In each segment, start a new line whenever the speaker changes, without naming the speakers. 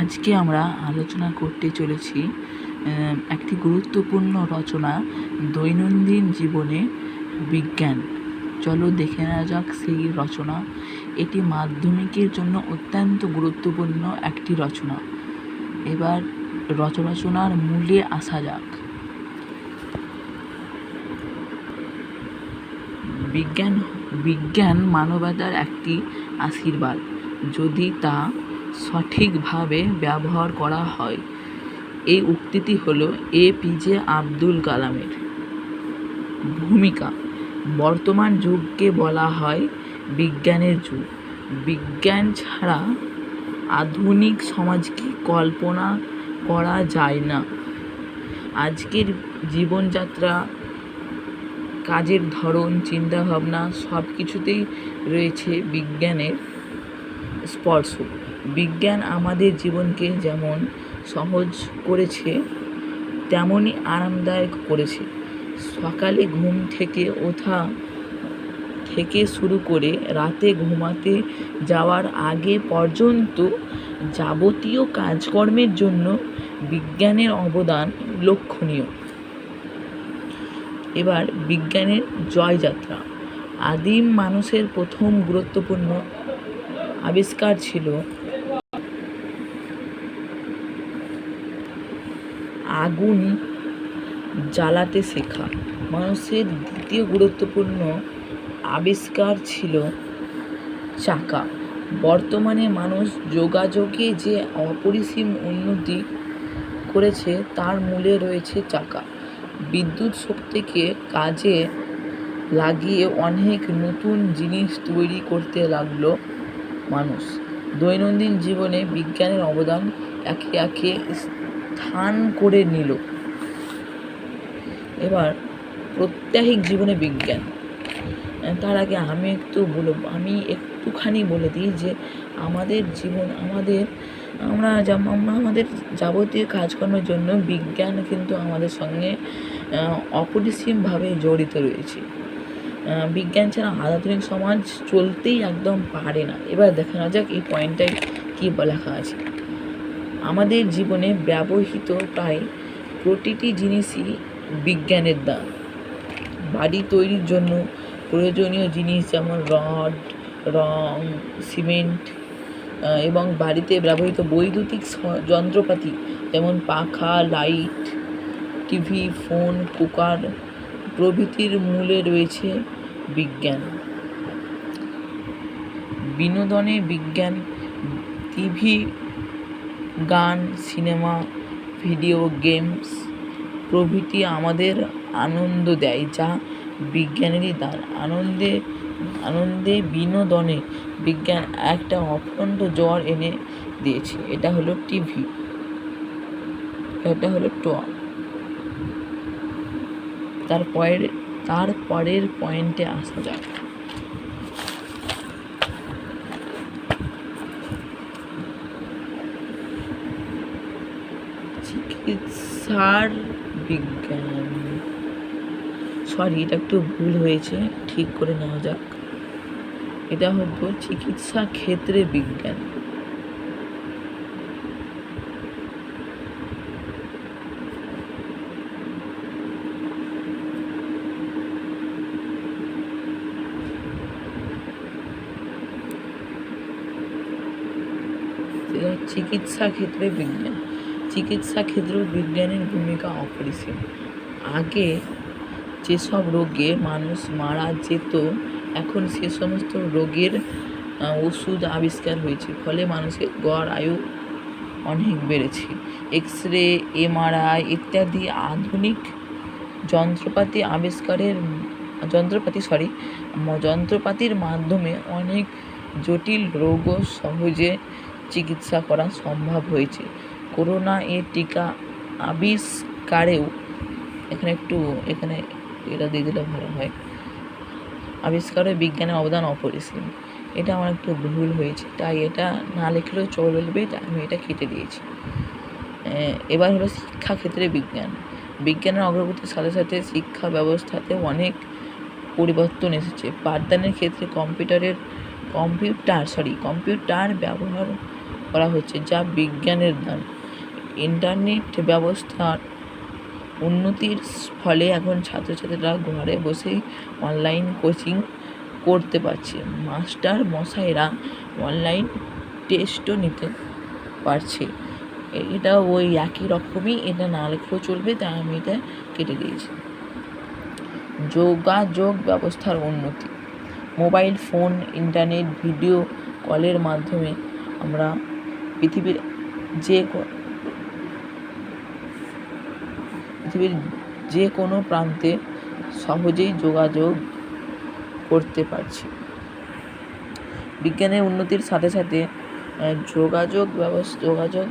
আজকে আমরা আলোচনা করতে চলেছি একটি গুরুত্বপূর্ণ রচনা, দৈনন্দিন জীবনে বিজ্ঞান। চলো দেখে নেওয়া যাক সেই রচনা। এটি মাধ্যমিকের জন্য অত্যন্ত গুরুত্বপূর্ণ একটি রচনা। এবার রচনার মূলে আসা যাক। বিজ্ঞান মানবতার একটি আশীর্বাদ, যদি তা সঠিকভাবে ব্যবহার করা হয়। এই উক্তিটি হলো APJ আব্দুল কালামের। ভূমিকা: বর্তমান যুগকে বলা হয় বিজ্ঞানের যুগ। বিজ্ঞান ছাড়া আধুনিক সমাজকে কল্পনা করা যায় না। আজকের জীবনযাত্রা, কাজের ধরন, চিন্তাভাবনা সব কিছুতেই রয়েছে বিজ্ঞানের স্পর্শ। বিজ্ঞান আমাদের জীবনকে যেমন সহজ করেছে, তেমনই আরামদায়ক করেছে। সকালে ঘুম থেকে ওঠা থেকে শুরু করে রাতে ঘুমাতে যাওয়ার আগে পর্যন্ত যাবতীয় কাজকর্মের জন্য বিজ্ঞানের অবদান লক্ষণীয়। এবার বিজ্ঞানের জয়যাত্রা। আদিম মানুষের প্রথম গুরুত্বপূর্ণ আবিষ্কার ছিল আগুন জ্বালাতে শেখা। মানুষের দ্বিতীয় গুরুত্বপূর্ণ আবিষ্কার ছিল চাকা। বর্তমানে মানুষ যোগাযোগে যে অপরিসীম উন্নতি করেছে তার মূলে রয়েছে চাকা। বিদ্যুৎ শক্তিকে কাজে লাগিয়ে অনেক নতুন জিনিস তৈরি করতে লাগলো মানুষ। দৈনন্দিন জীবনে বিজ্ঞানের অবদান একে একে স্থান করে নিল। এবার প্রত্যাহিক জীবনে বিজ্ঞান। তার আগে আমি একটুখানি বলে দিই যে আমাদের জীবন, আমরা আমাদের যাবতীয় কাজকর্মের জন্য বিজ্ঞান কিন্তু আমাদের সঙ্গে অপরিসীমভাবে জড়িত রয়েছে। বিজ্ঞান ছাড়া আধুনিক সমাজ চলতেই একদম পারে না। এবার দেখা যাক এই পয়েন্টটায় কী লেখা আছে। আমাদের জীবনে ব্যবহৃত প্রায় প্রতিটি জিনিসই বিজ্ঞানের দান। বাড়ি তৈরির জন্য প্রয়োজনীয় জিনিস যেমন রড, রং, সিমেন্ট এবং বাড়িতে ব্যবহৃত বৈদ্যুতিক যন্ত্রপাতি যেমন পাখা, লাইট, টিভি, ফোন, কুকার প্রভৃতির মূলে রয়েছে বিজ্ঞান। বিনোদনে বিজ্ঞান: টিভি, গান, সিনেমা, ভিডিও গেমস প্রভৃতি আমাদের আনন্দ দেয়, যা বিজ্ঞানেরই দান। আনন্দে বিনোদনে বিজ্ঞান একটা অখণ্ড জ্বর এনে দিয়েছে। এটা হলো টিভি, এটা হলো তারপরের পয়েন্টে আসা যাক। চিকিৎসার বিজ্ঞান, এটা একটু ভুল হয়েছে, ঠিক করে নেওয়া যাক। এটা হলো চিকিৎসা ক্ষেত্রে বিজ্ঞান। চিকিৎসা ক্ষেত্রে বিজ্ঞান। চিকিৎসা ক্ষেত্রেও বিজ্ঞানের ভূমিকা অপরিসীম। আগে যেসব রোগে মানুষ মারা যেত, এখন সে সমস্ত রোগের ওষুধ আবিষ্কার হয়েছে, ফলে মানুষের গড় আয়ু অনেক বেড়েছে। এক্স-রে, MRI ইত্যাদি আধুনিক যন্ত্রপাতির মাধ্যমে অনেক জটিল রোগও সহজে চিকিৎসা করা সম্ভব হয়েছে। করোনা এর টিকা আবিষ্কারেও এখানে এটা দিয়ে দিলে ভালো হয়। আবিষ্কারে বিজ্ঞানের অবদান অপরিসীম। এটা আমার একটু ভুল হয়েছে, তাই এটা না লিখলেও চলবে, তাই আমি এটা কেটে দিয়েছি। এবার হলো শিক্ষাক্ষেত্রে বিজ্ঞান। বিজ্ঞানের অগ্রগতির সাথে সাথে শিক্ষা ব্যবস্থাতে অনেক পরিবর্তন এসেছে। পাঠদানের ক্ষেত্রে কম্পিউটার ব্যবহার করা হচ্ছে, যা বিজ্ঞানের দান। ইন্টারনেট ব্যবস্থার উন্নতির ফলে এখন ছাত্রছাত্রীরা ঘরে বসেই অনলাইন কোচিং করতে পারছে। মাস্টার মশাইরা অনলাইন টেস্টও নিতে পারছে। এটা ওই একই রকমই, এটা না লিখলেও চলবে, তাই আমি এটা কেটে দিয়েছি। যোগাযোগ ব্যবস্থার উন্নতি। মোবাইল ফোন, ইন্টারনেট, ভিডিও কলের মাধ্যমে আমরা পৃথিবীর যে কোনো প্রান্তে সহজেই যোগাযোগ করতে পারছি। বিজ্ঞানের উন্নতির সাথে সাথে যোগাযোগ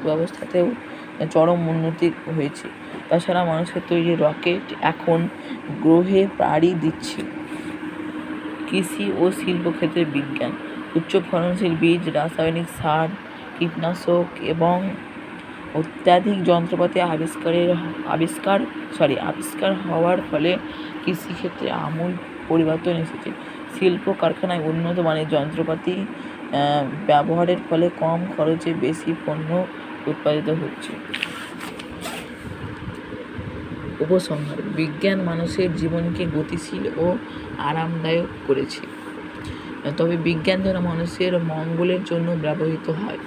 ব্যবস্থাতেও চরম উন্নতি হয়েছে। তাছাড়া মানুষের তৈরি রকেট এখন গ্রহে পাড়ি দিচ্ছে। কৃষি ও শিল্পক্ষেত্রে বিজ্ঞান, উচ্চ ফলনশীল বীজ, রাসায়নিক সার, কীটনাশক এবং অত্যাধিক যন্ত্রপাতি আবিষ্কার হওয়ার ফলে কৃষিক্ষেত্রে আমূল পরিবর্তন এসেছে। শিল্প কারখানায় উন্নত মানের যন্ত্রপাতি ব্যবহারের ফলে কম খরচে বেশি পণ্য উৎপাদিত হচ্ছে। উপসংহার: বিজ্ঞান মানুষের জীবনকে গতিশীল ও আরামদায়ক করেছে, তবে বিজ্ঞান যেন মানুষের মঙ্গলের জন্য ব্যবহৃত হয়,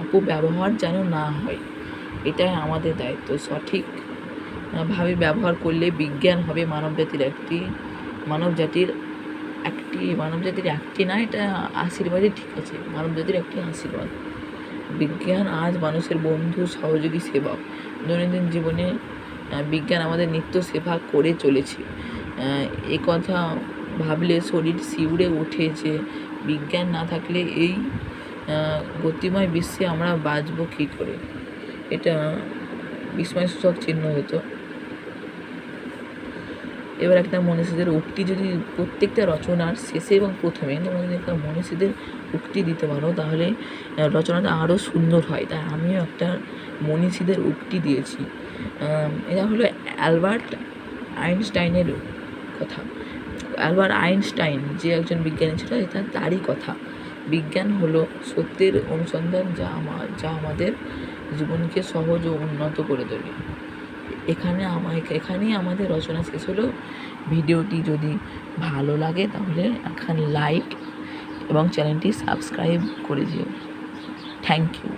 অপব্যবহার যেন না হয়। এটাই আমাদের দায়িত্ব। সঠিকভাবে ব্যবহার করলে বিজ্ঞান হবে মানবজাতির একটি না, এটা আশীর্বাদই ঠিক আছে, মানবজাতির একটি আশীর্বাদ। বিজ্ঞান আজ মানুষের বন্ধু, সহযোগী, সেবক। দৈনন্দিন জীবনে বিজ্ঞান আমাদের নিত্য সেবা করে চলেছে। এ কথা ভাবলে শরীর শিউরে ওঠে যে বিজ্ঞান না থাকলে এই গতিময় বিশ্বে আমরা বাঁচব কী করে। এটা বিস্ময়সূচক চিহ্ন হতো। এবার একটা মনীষীদের উক্তি, যদি প্রত্যেকটা রচনার শেষে এবং প্রথমে তোমরা যদি একটা মনীষীদের উক্তি দিতে পারো তাহলে রচনাটা আরও সুন্দর হয়। তাই আমিও একটা মনীষীদের উক্তি দিয়েছি। এটা হলো অ্যালবার্ট আইনস্টাইনের কথা। অ্যালবার্ট আইনস্টাইন যে একজন বিজ্ঞানী ছিল, এটা তারই কথা। বিজ্ঞান হলো সত্যের অনুসন্ধান, যা আমাদের জীবনকে সহজ ও উন্নত করে তোলে। এখানেই আমাদের রচনা শেষ হলো। ভিডিওটি যদি ভালো লাগে তাহলে এখন লাইক এবং চ্যানেলটি সাবস্ক্রাইব করে দিও। Thank you.